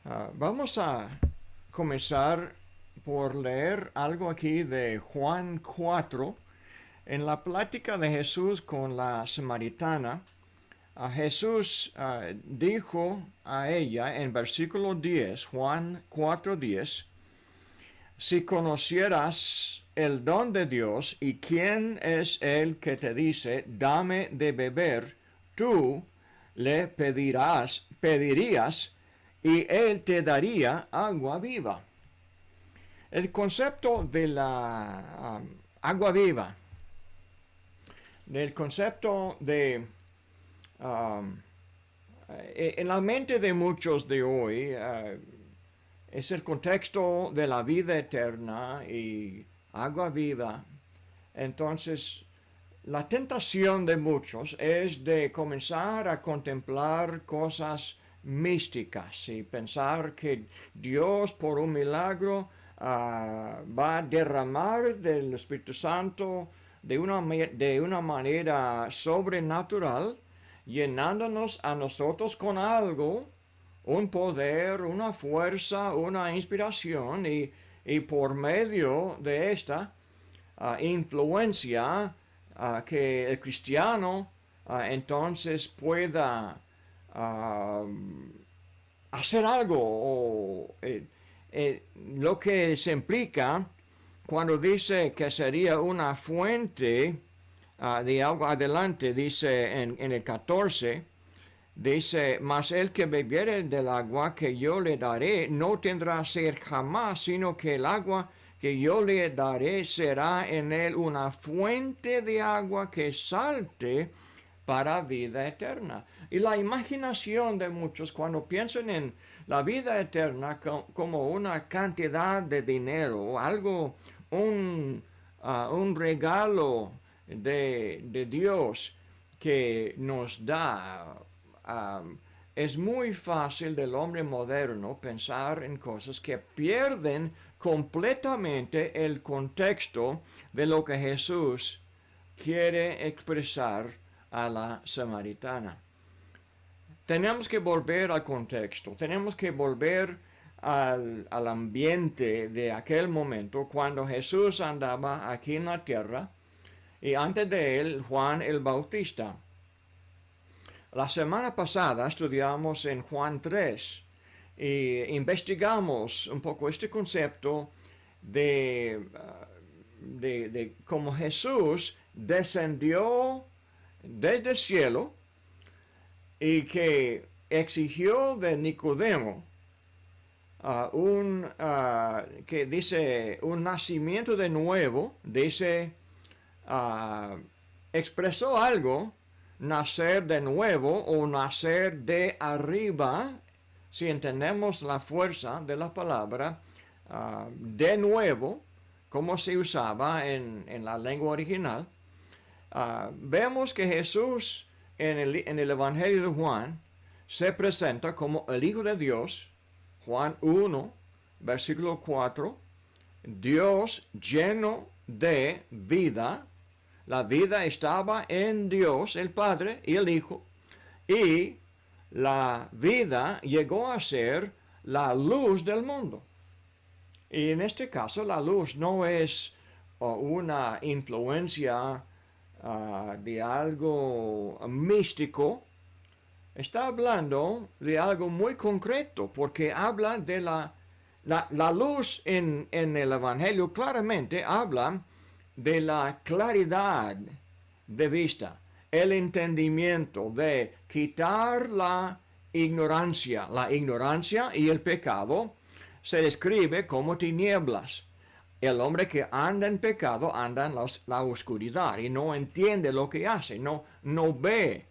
Vamos a comenzar por leer algo aquí de Juan 4. En la plática de Jesús con la samaritana, Jesús dijo a ella en versículo 10, Juan 4:10, si conocieras el don de Dios y quién es el que te dice, dame de beber, tú le pedirías y él te daría agua viva. El concepto de la agua viva, del concepto de um, en la mente de muchos de hoy es el contexto de la vida eterna y agua viva. Entonces, la tentación de muchos es de comenzar a contemplar cosas místicas y pensar que Dios por un milagro va a derramar del Espíritu Santo de una manera sobrenatural, llenándonos a nosotros con algo, un poder, una fuerza, una inspiración, y por medio de esta influencia que el cristiano entonces pueda hacer algo, o lo que se implica cuando dice que sería una fuente de agua. Adelante dice en el 14, dice, mas el que bebiere del agua que yo le daré no tendrá sed jamás, sino que el agua que yo le daré será en él una fuente de agua que salte para vida eterna. Y la imaginación de muchos cuando piensan en la vida eterna como una cantidad de dinero, algo, un regalo de Dios que nos da. Es muy fácil del hombre moderno pensar en cosas que pierden completamente el contexto de lo que Jesús quiere expresar a la samaritana. Tenemos que volver al contexto, tenemos que volver al ambiente de aquel momento cuando Jesús andaba aquí en la tierra y antes de él Juan el Bautista. La semana pasada estudiamos en Juan 3 y investigamos un poco este concepto de cómo Jesús descendió desde el cielo y que exigió de Nicodemo que dice un nacimiento de nuevo, dice, expresó algo, nacer de nuevo o nacer de arriba, si entendemos la fuerza de la palabra, de nuevo, como se usaba en la lengua original. Vemos que Jesús en el Evangelio de Juan se presenta como el Hijo de Dios, Juan 1, versículo 4, Dios lleno de vida. La vida estaba en Dios, el Padre y el Hijo, y la vida llegó a ser la luz del mundo. Y en este caso la luz no es una influencia de algo místico, está hablando de algo muy concreto, porque habla de la luz en el Evangelio claramente habla de la claridad de vista, el entendimiento, de quitar la ignorancia. La ignorancia y el pecado se describe como tinieblas. El hombre que anda en pecado anda en la oscuridad y no entiende lo que hace, no ve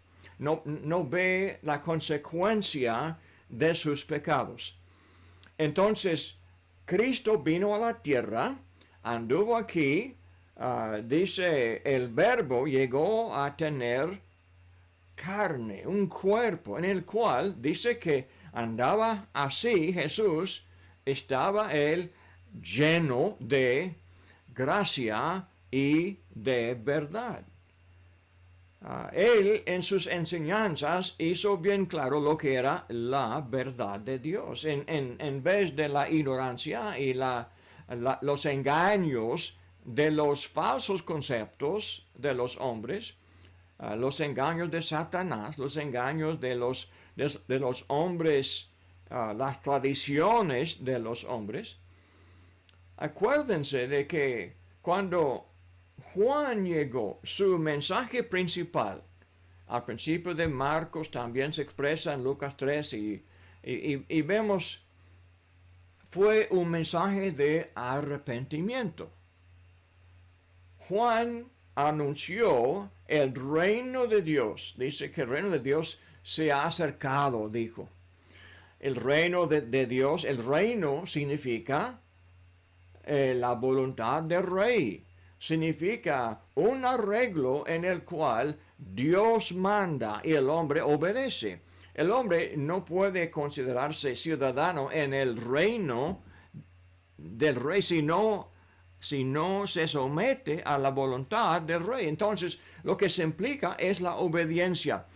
la consecuencia de sus pecados. Entonces, Cristo vino a la tierra, anduvo aquí, dice, el verbo llegó a tener carne, un cuerpo en el cual dice que andaba así Jesús, estaba él lleno de gracia y de verdad. Él en sus enseñanzas hizo bien claro lo que era la verdad de Dios. En vez de la ignorancia y los engaños de los falsos conceptos de los hombres, los engaños de Satanás, los engaños de los hombres, las tradiciones de los hombres. Acuérdense de que cuando Juan llegó, su mensaje principal, al principio de Marcos también se expresa en Lucas 3 y vemos, fue un mensaje de arrepentimiento. Juan anunció el reino de Dios. Dice que el reino de Dios se ha acercado, dijo. El reino de Dios, el reino significa la voluntad del rey. Significa un arreglo en el cual Dios manda y el hombre obedece. El hombre no puede considerarse ciudadano en el reino del rey si no se somete a la voluntad del rey. Entonces, lo que se implica es la obediencia.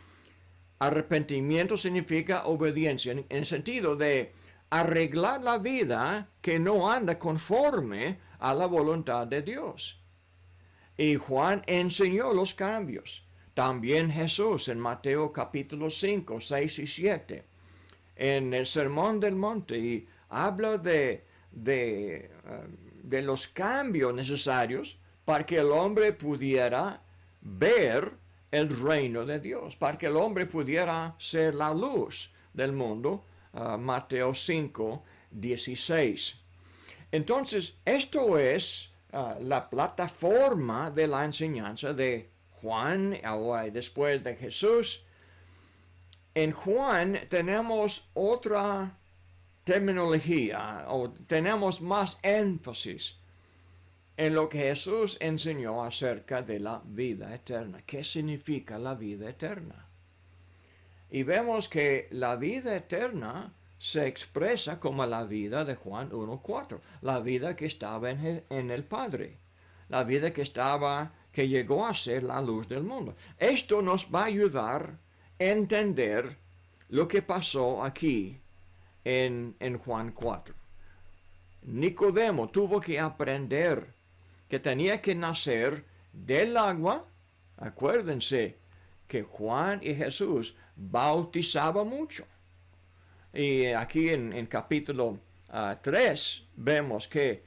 Arrepentimiento significa obediencia, en el sentido de arreglar la vida que no anda conforme a la voluntad de Dios. Y Juan enseñó los cambios. También Jesús en Mateo capítulo 5, 6 y 7, en el Sermón del Monte, y habla de los cambios necesarios para que el hombre pudiera ver el reino de Dios, para que el hombre pudiera ser la luz del mundo. Mateo 5, 16. Entonces, esto es la plataforma de la enseñanza de Juan, ahora y después de Jesús. En Juan tenemos otra terminología, o tenemos más énfasis en lo que Jesús enseñó acerca de la vida eterna. ¿Qué significa la vida eterna? Y vemos que la vida eterna se expresa como la vida de Juan 1:4, la vida que estaba en el Padre, la vida que llegó a ser la luz del mundo. Esto nos va a ayudar a entender lo que pasó aquí en Juan 4. Nicodemo tuvo que aprender que tenía que nacer del agua. Acuérdense que Juan y Jesús bautizaban mucho. Y aquí en capítulo 3 vemos que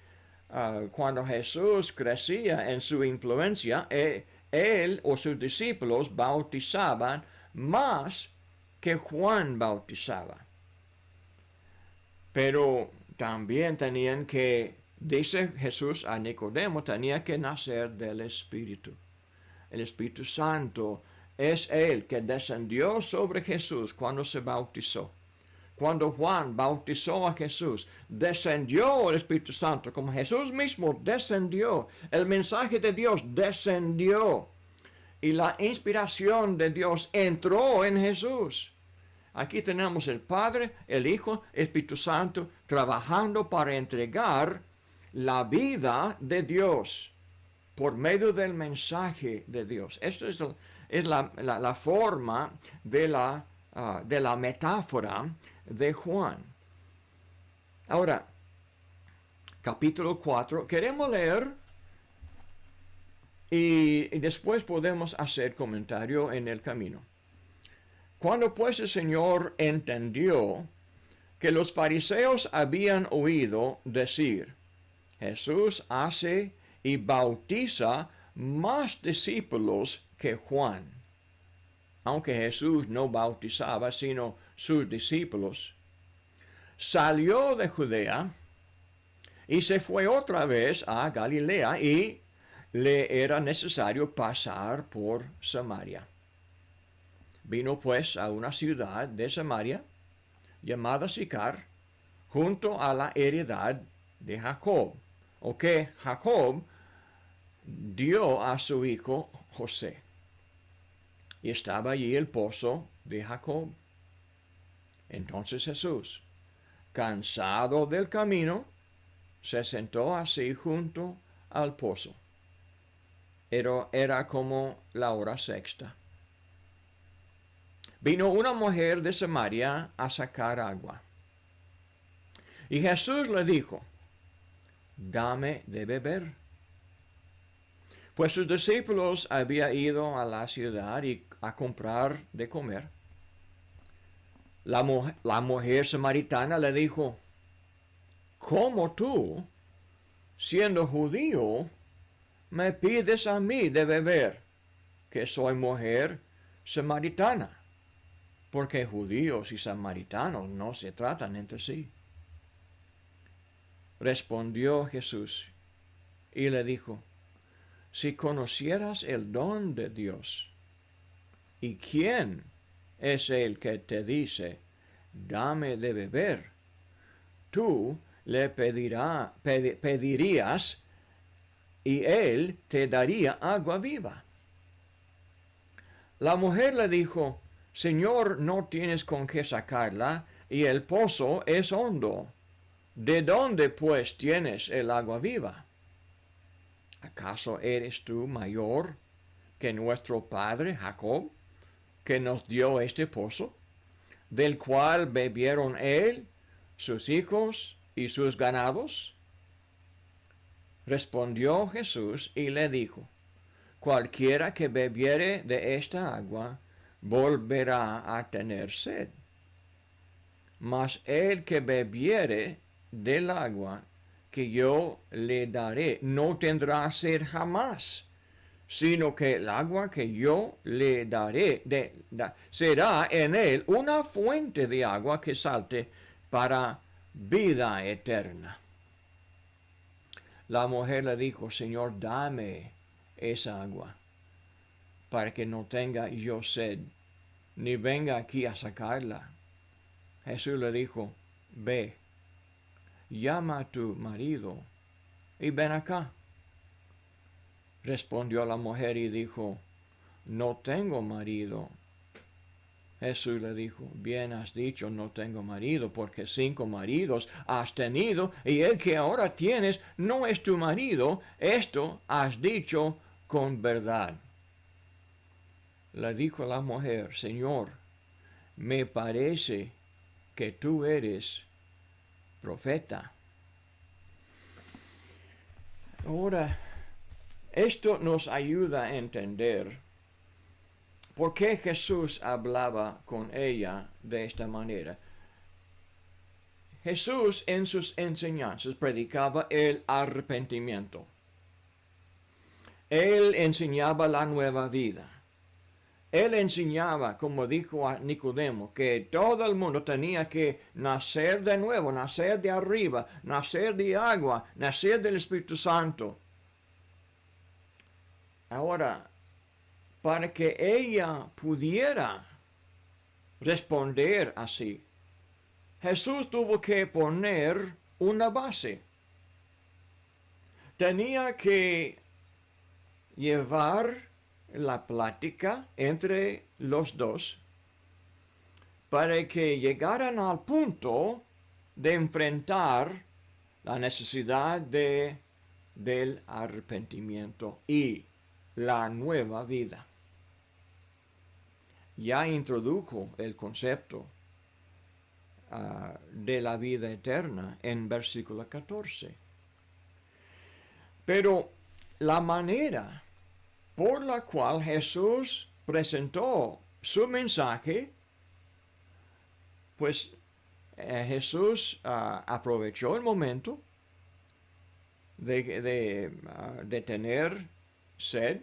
cuando Jesús crecía en su influencia, él o sus discípulos bautizaban más que Juan bautizaba. Pero también tenían que, dice Jesús a Nicodemo, tenía que nacer del Espíritu. El Espíritu Santo es el que descendió sobre Jesús cuando se bautizó. Cuando Juan bautizó a Jesús, descendió el Espíritu Santo, como Jesús mismo descendió. El mensaje de Dios descendió. Y la inspiración de Dios entró en Jesús. Aquí tenemos el Padre, el Hijo, el Espíritu Santo trabajando para entregar la vida de Dios por medio del mensaje de Dios. Esto es la forma de la metáfora de Juan. Ahora, capítulo 4, queremos leer y después podemos hacer comentario en el camino. Cuando pues el Señor entendió que los fariseos habían oído decir, Jesús hace y bautiza más discípulos que Juan, aunque Jesús no bautizaba sino sus discípulos, salió de Judea y se fue otra vez a Galilea y le era necesario pasar por Samaria. Vino pues a una ciudad de Samaria llamada Sicar, junto a la heredad de Jacob, o que Jacob dio a su hijo José. Y estaba allí el pozo de Jacob. Entonces Jesús, cansado del camino, se sentó así junto al pozo. Era como la hora sexta. vino una mujer de Samaria a sacar agua. Y Jesús le dijo, dame de beber. Pues sus discípulos habían ido a la ciudad a comprar de comer. La mujer samaritana le dijo, ¿cómo tú, siendo judío, me pides a mí de beber, que soy mujer samaritana? Porque judíos y samaritanos no se tratan entre sí. Respondió Jesús y le dijo, si conocieras el don de Dios, ¿y quién es el que te dice, dame de beber? Tú le pedirías y él te daría agua viva. La mujer le dijo, Señor, no tienes con qué sacarla, y el pozo es hondo. ¿De dónde, pues, tienes el agua viva? ¿Acaso eres tú mayor que nuestro padre Jacob, que nos dio este pozo, del cual bebieron él, sus hijos y sus ganados? Respondió Jesús y le dijo, cualquiera que bebiere de esta agua, volverá a tener sed. Mas el que bebiere del agua que yo le daré no tendrá sed jamás, sino que el agua que yo le daré será en él una fuente de agua que salte para vida eterna. La mujer le dijo, Señor, dame esa agua, para que no tenga yo sed, ni venga aquí a sacarla. Jesús le dijo, ve, llama a tu marido y ven acá. Respondió la mujer y dijo, no tengo marido. Jesús le dijo, bien has dicho, no tengo marido, porque 5 maridos has tenido, y el que ahora tienes no es tu marido. Esto has dicho con verdad. Le dijo la mujer, Señor, me parece que tú eres profeta. Ahora, esto nos ayuda a entender por qué Jesús hablaba con ella de esta manera. Jesús en sus enseñanzas predicaba el arrepentimiento. Él enseñaba la nueva vida. Él enseñaba, como dijo a Nicodemo, que todo el mundo tenía que nacer de nuevo, nacer de arriba, nacer de agua, nacer del Espíritu Santo. Ahora, para que ella pudiera responder así, Jesús tuvo que poner una base. Tenía que llevar la plática entre los dos para que llegaran al punto de enfrentar la necesidad del arrepentimiento y la nueva vida. Ya introdujo el concepto de la vida eterna en versículo 14. Pero la manera por la cual Jesús presentó su mensaje, pues Jesús aprovechó el momento de tener sed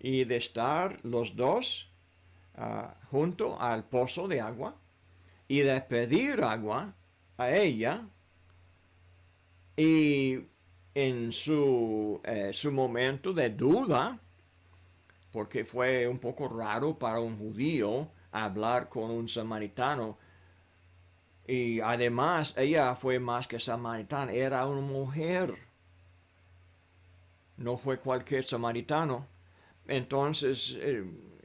y de estar los dos junto al pozo de agua y de pedir agua a ella, y en su momento de duda, porque fue un poco raro para un judío hablar con un samaritano, y además ella fue más que samaritana, era una mujer, no fue cualquier samaritano. Entonces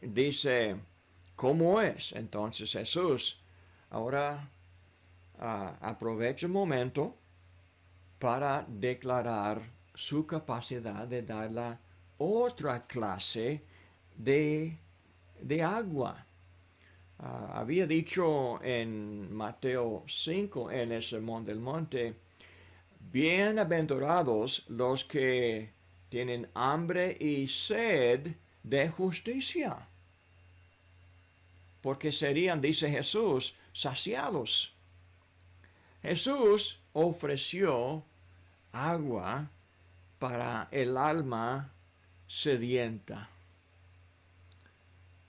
dice, ¿cómo es? Entonces Jesús ahora aprovecha el momento para declarar su capacidad de dar la otra clase de agua. Había dicho en Mateo 5, en el Sermón del Monte, bienaventurados los que tienen hambre y sed de justicia, porque serían, dice Jesús, saciados. Jesús ofreció agua para el alma sedienta.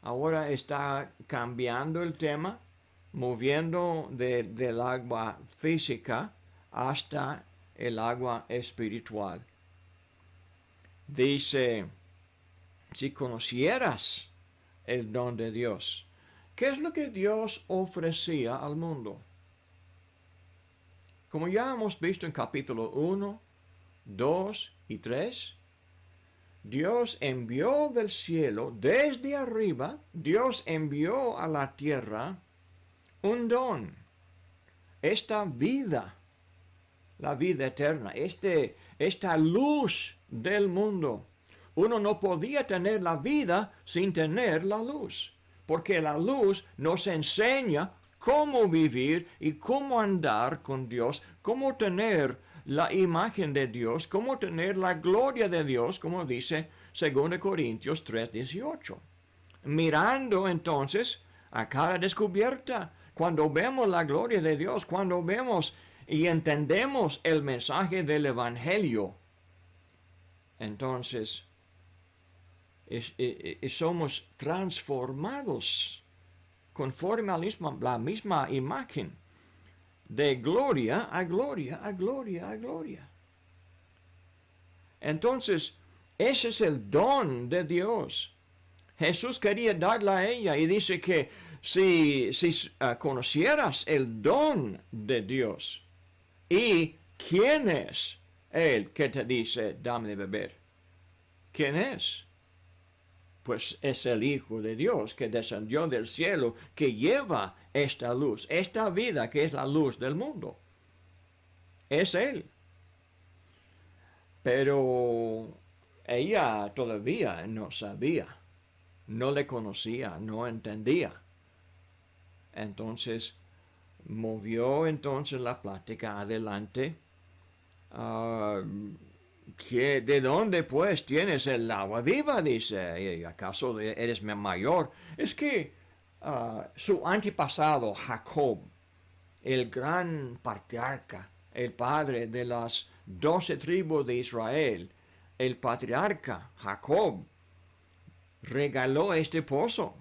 Ahora está cambiando el tema, moviendo del agua física hasta el agua espiritual. Dice, si conocieras el don de Dios, ¿qué es lo que Dios ofrecía al mundo? Como ya hemos visto en capítulo 1, 2 y 3, Dios envió del cielo, desde arriba, Dios envió a la tierra un don, esta vida, la vida eterna, esta luz del mundo. Uno no podía tener la vida sin tener la luz, porque la luz nos enseña cómo vivir y cómo andar con Dios, cómo tener la imagen de Dios, cómo tener la gloria de Dios, como dice 2 Corintios 3:18. Mirando entonces a cara descubierta, cuando vemos la gloria de Dios, cuando vemos y entendemos el mensaje del Evangelio, entonces somos transformados conforme a la misma imagen, de gloria a gloria, a gloria, a gloria. Entonces, ese es el don de Dios. Jesús quería darla a ella y dice que si conocieras el don de Dios y quién es Él que te dice, dame de beber. ¿Quién es? Pues es el Hijo de Dios que descendió del cielo, que lleva esta luz, esta vida que es la luz del mundo. Es Él. Pero ella todavía no sabía, no le conocía, no entendía. Entonces, movió entonces la plática adelante. ¿De dónde pues tienes el agua viva? Dice, ¿acaso eres mayor? Es que su antepasado, Jacob, el gran patriarca, el padre de las 12 tribus de Israel, el patriarca Jacob, regaló este pozo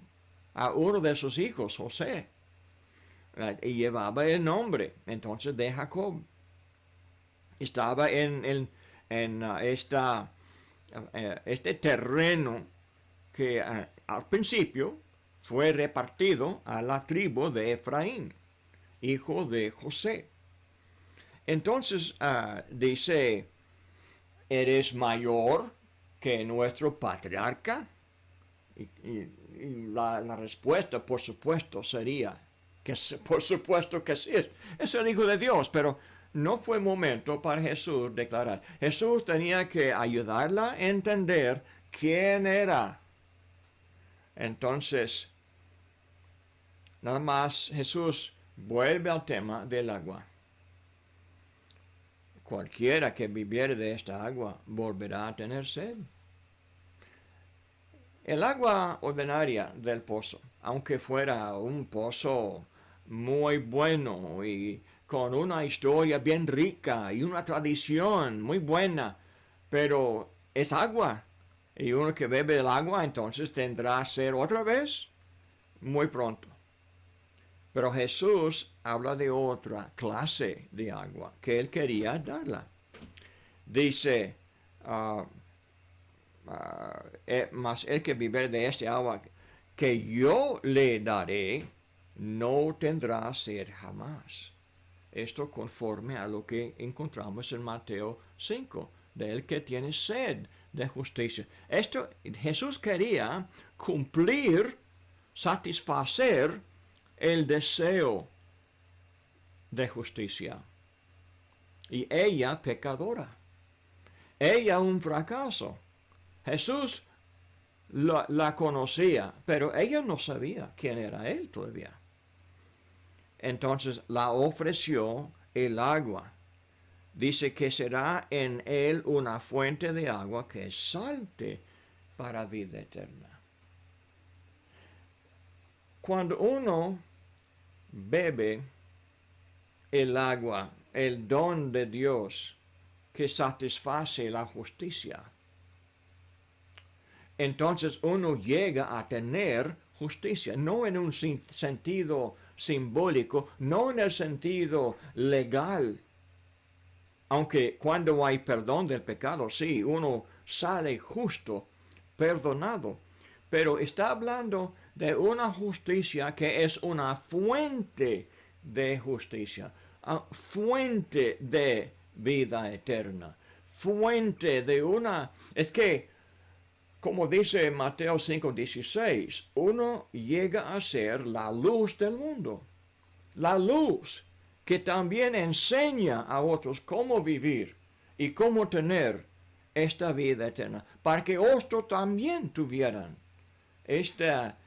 a uno de sus hijos, José, y llevaba el nombre entonces de Jacob. Estaba en este terreno que al principio fue repartido a la tribu de Efraín, hijo de José. Entonces dice, ¿eres mayor que nuestro patriarca? Y la respuesta, por supuesto, sería que por supuesto que sí, es el Hijo de Dios, pero no fue momento para Jesús declarar. Jesús tenía que ayudarla a entender quién era. Entonces, nada más Jesús vuelve al tema del agua. Cualquiera que bebiere de esta agua volverá a tener sed. El agua ordinaria del pozo, aunque fuera un pozo muy bueno y con una historia bien rica y una tradición muy buena, pero es agua. Y uno que bebe el agua entonces tendrá sed otra vez muy pronto. Pero Jesús habla de otra clase de agua que él quería darla. Dice, mas el que beber de este agua que yo le daré, no tendrá sed jamás. Esto conforme a lo que encontramos en Mateo 5, del que tiene sed de justicia. Jesús quería cumplir, satisfacer el deseo de justicia. Y ella pecadora. Ella un fracaso. Jesús la conocía, pero ella no sabía quién era él todavía. Entonces la ofreció el agua. Dice que será en él una fuente de agua que salte para vida eterna. Cuando uno bebe el agua, el don de Dios que satisface la justicia, entonces uno llega a tener justicia, no en un sentido simbólico, no en el sentido legal. Aunque cuando hay perdón del pecado, sí, uno sale justo, perdonado. Pero está hablando de una justicia que es una fuente de justicia, fuente de vida eterna, fuente de una... Es que, como dice Mateo 5:16, uno llega a ser la luz del mundo. La luz que también enseña a otros cómo vivir y cómo tener esta vida eterna, para que otros también tuvieran esta,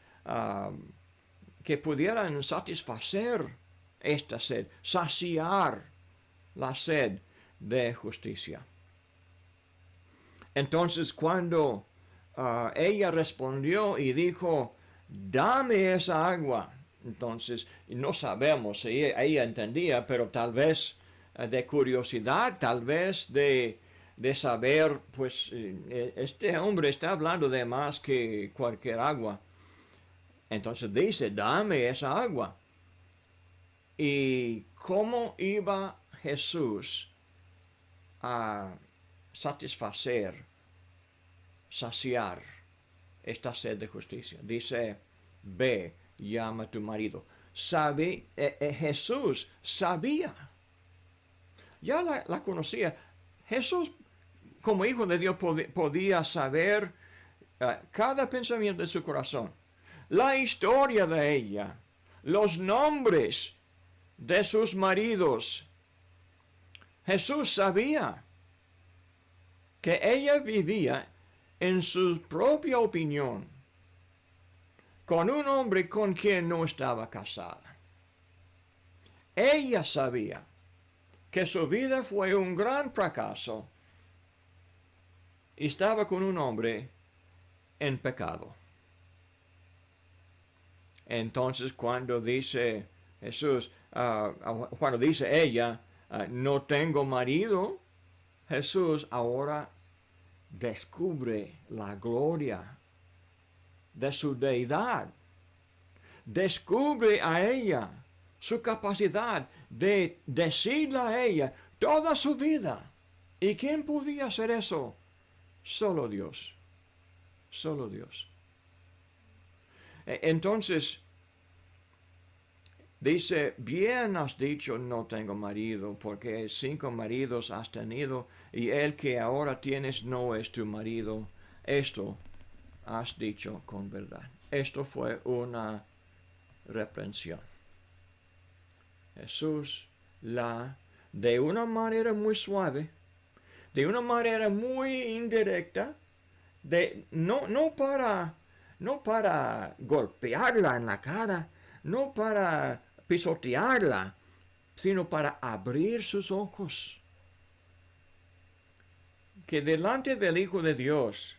que pudieran satisfacer esta sed, saciar la sed de justicia. Entonces cuando ella respondió y dijo, dame esa agua. Entonces, no sabemos si ella entendía, pero tal vez de curiosidad, tal vez de saber, pues este hombre está hablando de más que cualquier agua. Entonces dice, dame esa agua. ¿Y cómo iba Jesús a satisfacer, saciar esta sed de justicia? Dice, ve, llama a tu marido. Jesús sabía. Ya la conocía. Jesús, como hijo de Dios, podía saber cada pensamiento de su corazón. La historia de ella. Los nombres de sus maridos. Jesús sabía que ella vivía en su propia opinión con un hombre con quien no estaba casada. Ella sabía que su vida fue un gran fracaso y estaba con un hombre en pecado. Entonces cuando dice Jesús, cuando dice ella, no tengo marido, Jesús ahora descubre la gloria de su deidad. Descubre a ella su capacidad de decirle a ella toda su vida. ¿Y quién podía hacer eso? Solo Dios. Solo Dios. Entonces, dice, bien has dicho, no tengo marido, porque 5 maridos has tenido, y el que ahora tienes no es tu marido. Esto has dicho con verdad. Esto fue una reprensión. Jesús de una manera muy suave, de una manera muy indirecta, no para golpearla en la cara, no para pisotearla, sino para abrir sus ojos. Que delante del Hijo de Dios,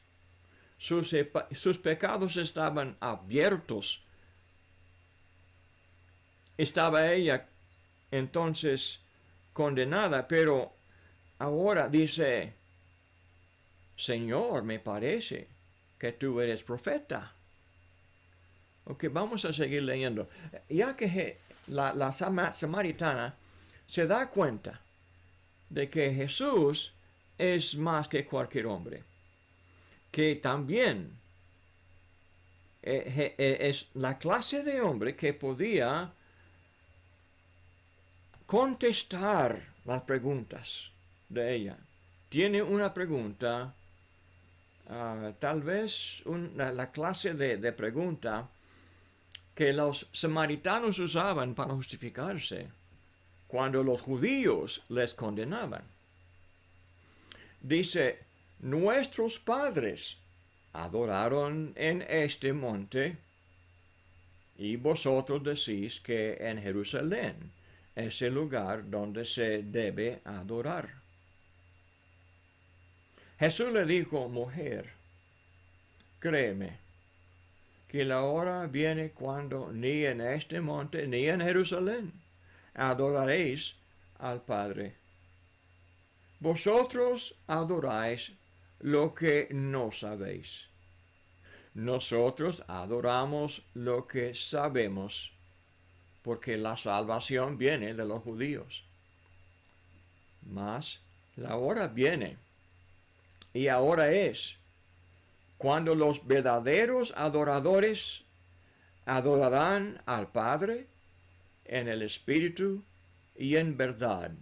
sus pecados estaban abiertos. Estaba ella entonces condenada, pero ahora dice, Señor, me parece que tú eres profeta. Ok, vamos a seguir leyendo. Ya que la samaritana se da cuenta de que Jesús es más que cualquier hombre, que también es la clase de hombre que podía contestar las preguntas de ella. Tiene una pregunta, tal vez la clase de pregunta que los samaritanos usaban para justificarse cuando los judíos les condenaban. Dice, nuestros padres adoraron en este monte, y vosotros decís que en Jerusalén es el lugar donde se debe adorar. Jesús le dijo, mujer, créeme, que la hora viene cuando ni en este monte ni en Jerusalén adoraréis al Padre. Vosotros adoráis lo que no sabéis. Nosotros adoramos lo que sabemos, porque la salvación viene de los judíos. Mas la hora viene, y ahora es, cuando los verdaderos adoradores adorarán al Padre en el Espíritu y en verdad,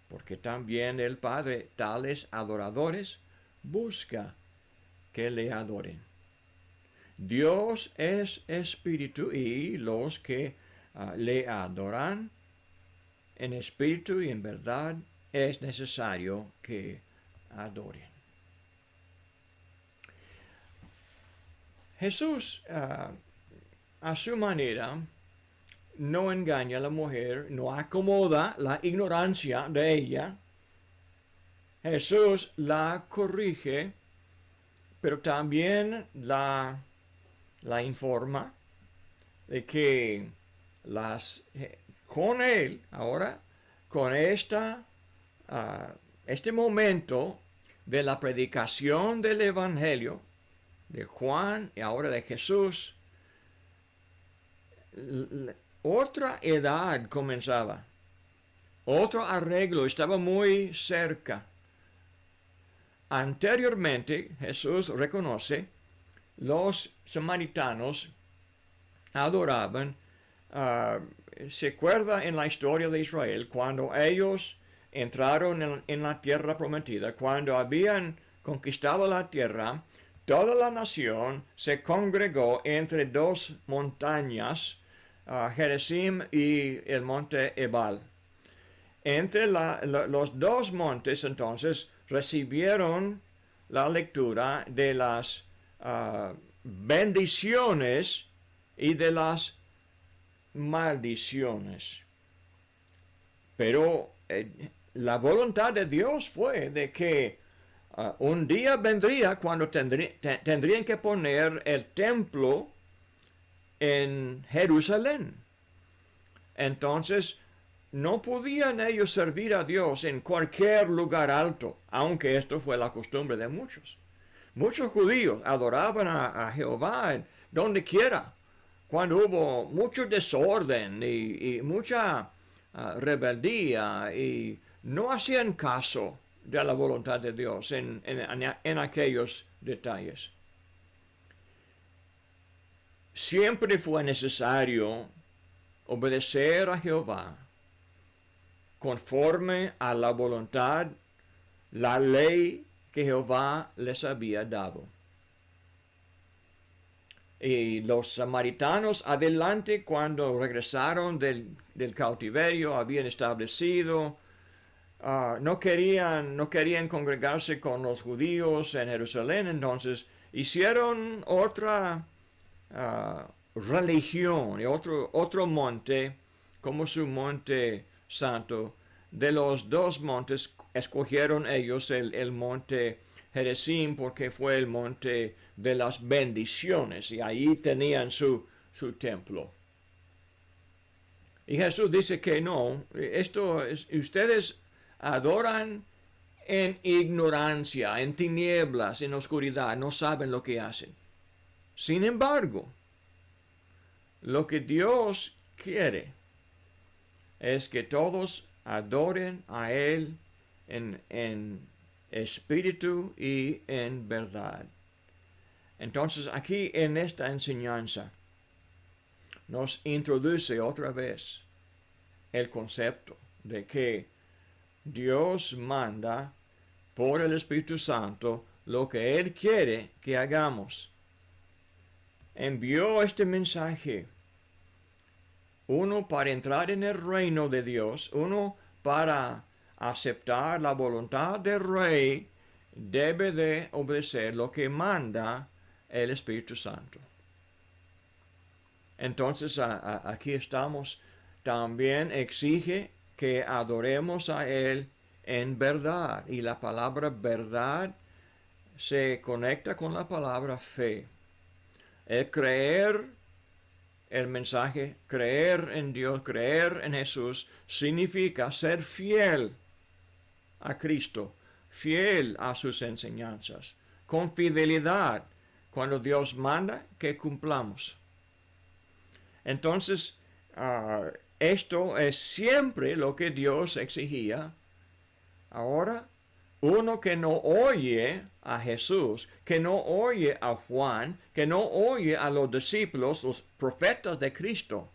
porque también el Padre tales adoradores busca que le adoren. Dios es Espíritu, y los que le adoran en espíritu y en verdad es necesario que adoren. Jesús, a su manera, no engaña a la mujer, no acomoda la ignorancia de ella. Jesús la corrige, pero también la informa de que con él, ahora, con este momento de la predicación del Evangelio de Juan y ahora de Jesús, otra edad comenzaba, otro arreglo estaba muy cerca. Anteriormente, Jesús reconoce, los samaritanos adoraban, se acuerda en la historia de Israel, cuando ellos entraron en la tierra prometida, cuando habían conquistado la tierra, toda la nación se congregó entre dos montañas, Gerizim y el monte Ebal. Entre los dos montes, entonces, recibieron la lectura de las bendiciones y de las maldiciones. Pero la voluntad de Dios fue de que un día vendría cuando tendrían que poner el templo en Jerusalén. Entonces, no podían ellos servir a Dios en cualquier lugar alto, aunque esto fue la costumbre de muchos. Muchos judíos adoraban a Jehová donde quiera, cuando hubo mucho desorden y mucha rebeldía, y no hacían caso de la voluntad de Dios en aquellos detalles. Siempre fue necesario obedecer a Jehová conforme a la voluntad, la ley que Jehová les había dado. Y los samaritanos adelante, cuando regresaron del cautiverio, habían establecido, no querían congregarse con los judíos en Jerusalén, entonces hicieron otra religión y otro monte como su monte santo. De los dos montes escogieron ellos el monte Gerizim, porque fue el monte de las bendiciones, y ahí tenían su templo. Y Jesús dice que no, ustedes adoran en ignorancia, en tinieblas, en oscuridad, no saben lo que hacen. Sin embargo, lo que Dios quiere es que todos adoren a Él en espíritu y en verdad. Entonces, aquí en esta enseñanza nos introduce otra vez el concepto de que Dios manda por el Espíritu Santo lo que Él quiere que hagamos. Envió este mensaje, uno para entrar en el reino de Dios, uno para aceptar la voluntad del Rey, debe de obedecer lo que manda el Espíritu Santo. Entonces aquí estamos. También exige que adoremos a Él en verdad. Y la palabra verdad se conecta con la palabra fe. El creer el mensaje, creer en Dios, creer en Jesús, significa ser fiel a Cristo, fiel a sus enseñanzas, con fidelidad cuando Dios manda que cumplamos. Entonces, esto es siempre lo que Dios exigía. Ahora, uno que no oye a Jesús, que no oye a Juan, que no oye a los discípulos, los profetas de Cristo,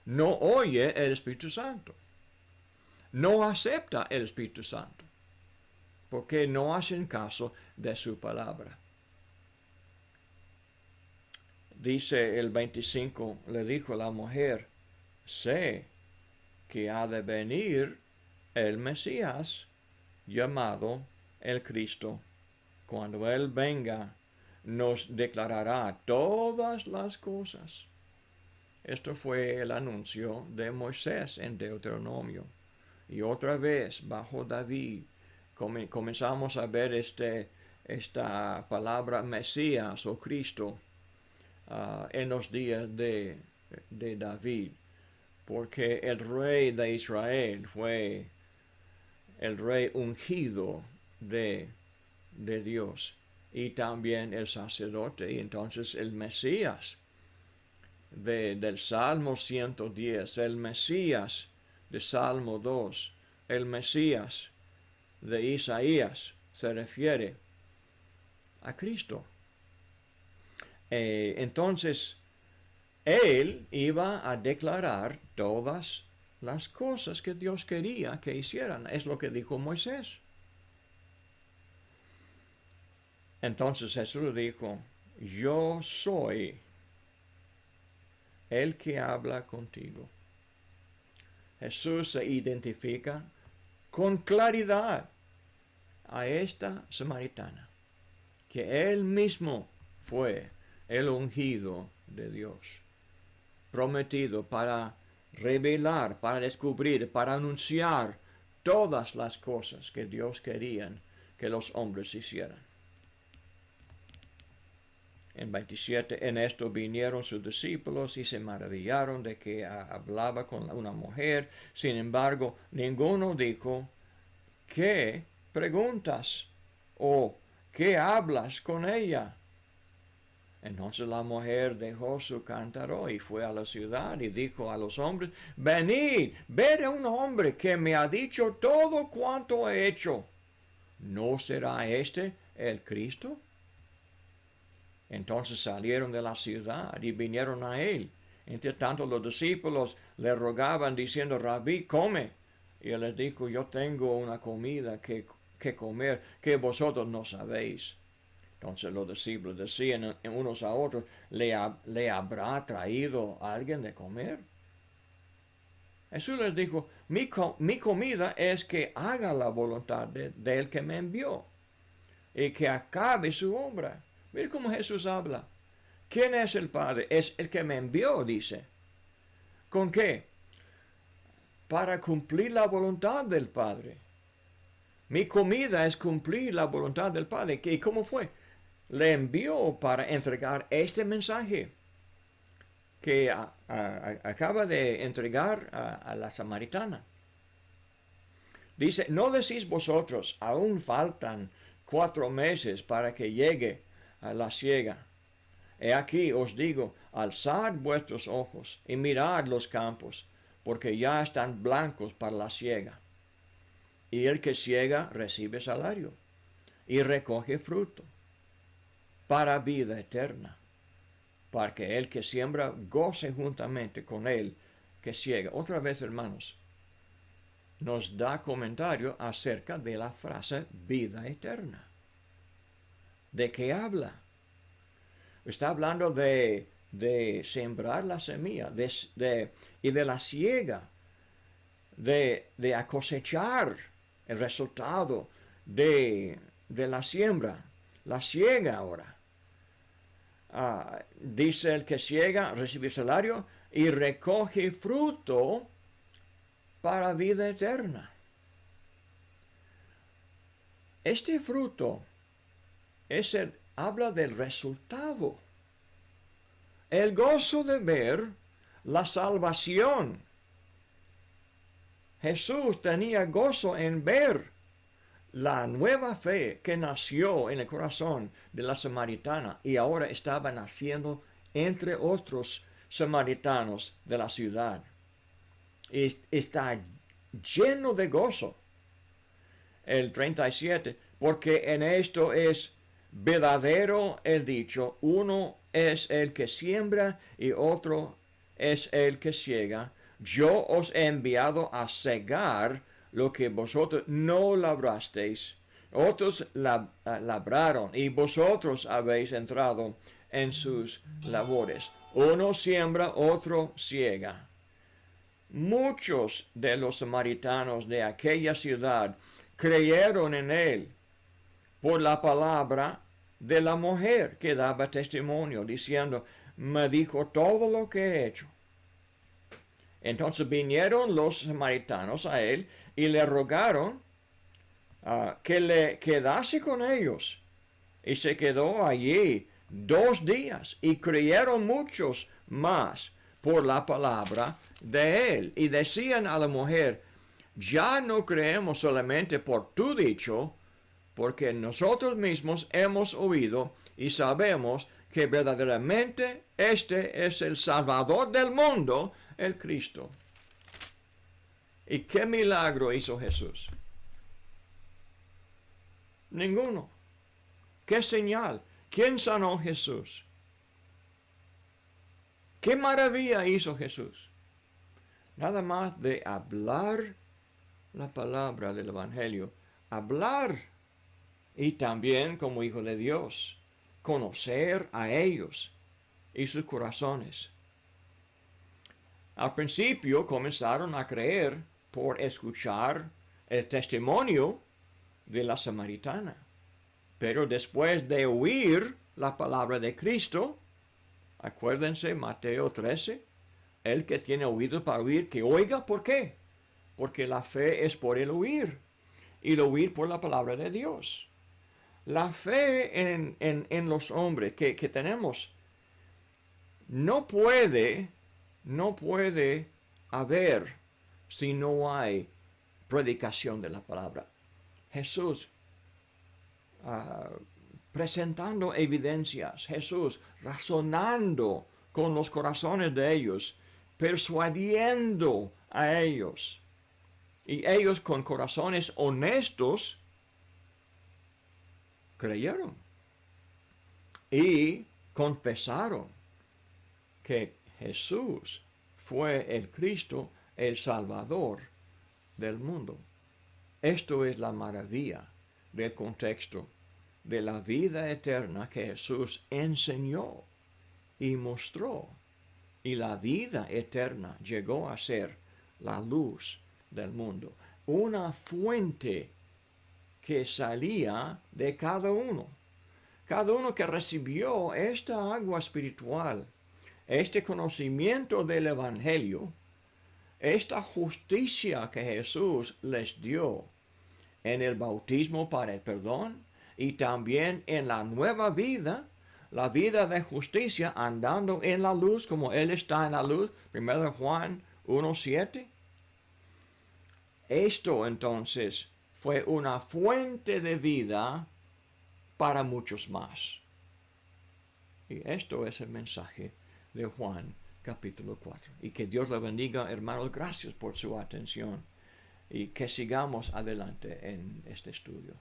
no oye el Espíritu Santo. No acepta el Espíritu Santo, porque no hacen caso de su palabra. Dice el 25, le dijo la mujer, sé que ha de venir el Mesías, llamado el Cristo. Cuando Él venga, nos declarará todas las cosas. Esto fue el anuncio de Moisés en Deuteronomio. Y otra vez, bajo David, comenzamos a ver esta palabra Mesías o Cristo en los días de David. Porque el rey de Israel fue el rey ungido de Dios, y también el sacerdote, y entonces el Mesías del Salmo 110, el Mesías de Salmo 2, el Mesías de Isaías se refiere a Cristo. Entonces, Él iba a declarar todas las cosas que Dios quería que hicieran. Es lo que dijo Moisés. Entonces Jesús dijo, yo soy el que habla contigo. Jesús se identifica con claridad a esta samaritana, que Él mismo fue el ungido de Dios, prometido para revelar, para descubrir, para anunciar todas las cosas que Dios quería que los hombres hicieran. En 27, en esto vinieron sus discípulos y se maravillaron de que hablaba con una mujer. Sin embargo, ninguno dijo, ¿qué preguntas? ¿O qué hablas con ella? Entonces la mujer dejó su cántaro y fue a la ciudad y dijo a los hombres, venid, ved a un hombre que me ha dicho todo cuanto he hecho. ¿No será este el Cristo? Entonces salieron de la ciudad y vinieron a él. Entre tanto los discípulos le rogaban diciendo, Rabí, come. Y él les dijo, yo tengo una comida que comer que vosotros no sabéis. Entonces los discípulos decían unos a otros, ¿le habrá traído alguien de comer? Jesús les dijo, mi comida es que haga la voluntad del que me envió y que acabe su obra. Mira cómo Jesús habla. ¿Quién es el Padre? Es el que me envió, dice. ¿Con qué? Para cumplir la voluntad del Padre. Mi comida es cumplir la voluntad del Padre. ¿Y cómo fue? Le envió para entregar este mensaje que acaba de entregar a la samaritana. Dice, ¿no decís vosotros, aún faltan 4 meses para que llegue a la siega? He aquí os digo, alzad vuestros ojos y mirad los campos, porque ya están blancos para la siega. Y el que siega recibe salario y recoge fruto para vida eterna, para que el que siembra goce juntamente con él que siega. Otra vez, hermanos, nos da comentario acerca de la frase vida eterna. ¿De qué habla? Está hablando de sembrar la semilla y de la siega, de cosechar el resultado de la siembra, la siega ahora. dice el que ciega recibe salario y recoge fruto para vida eterna. Este fruto habla del resultado, el gozo de ver la salvación. Jesús tenía gozo en ver la nueva fe que nació en el corazón de la samaritana y ahora estaba naciendo entre otros samaritanos de la ciudad. Está lleno de gozo. El 37, porque en esto es verdadero el dicho, uno es el que siembra y otro es el que ciega. Yo os he enviado a cegar lo que vosotros no labrasteis. Otros labraron y vosotros habéis entrado en sus labores. Uno siembra, otro ciega. Muchos de los samaritanos de aquella ciudad creyeron en él por la palabra de la mujer que daba testimonio, diciendo, me dijo todo lo que he hecho. Entonces vinieron los samaritanos a él y le rogaron que le quedase con ellos. Y se quedó allí 2 días y creyeron muchos más por la palabra de él. Y decían a la mujer, ya no creemos solamente por tu dicho, porque nosotros mismos hemos oído y sabemos que verdaderamente este es el Salvador del mundo, el Cristo. ¿Y qué milagro hizo Jesús? Ninguno. ¿Qué señal? ¿Quién sanó Jesús? ¿Qué maravilla hizo Jesús? Nada más de hablar la palabra del Evangelio. Hablar. Y también como hijo de Dios. Conocer a ellos y sus corazones. Al principio comenzaron a creer por escuchar el testimonio de la samaritana. Pero después de oír la palabra de Cristo, acuérdense Mateo 13, el que tiene oídos para oír, que oiga. ¿Por qué? Porque la fe es por el oír, y el oír por la palabra de Dios. La fe en los hombres que tenemos no puede haber si no hay predicación de la palabra. Jesús presentando evidencias, Jesús razonando con los corazones de ellos, persuadiendo a ellos. Y ellos con corazones honestos creyeron y confesaron que Jesús fue el Cristo, el Salvador del mundo. Esto es la maravilla del contexto de la vida eterna que Jesús enseñó y mostró. Y la vida eterna llegó a ser la luz del mundo. Una fuente que salía de cada uno. Cada uno que recibió esta agua espiritual, este conocimiento del Evangelio, esta justicia que Jesús les dio en el bautismo para el perdón y también en la nueva vida, la vida de justicia andando en la luz como Él está en la luz, 1 Juan 1:7. Esto entonces fue una fuente de vida para muchos más. Y esto es el mensaje de Juan capítulo 4. Y que Dios le bendiga, hermanos. Gracias por su atención y que sigamos adelante en este estudio.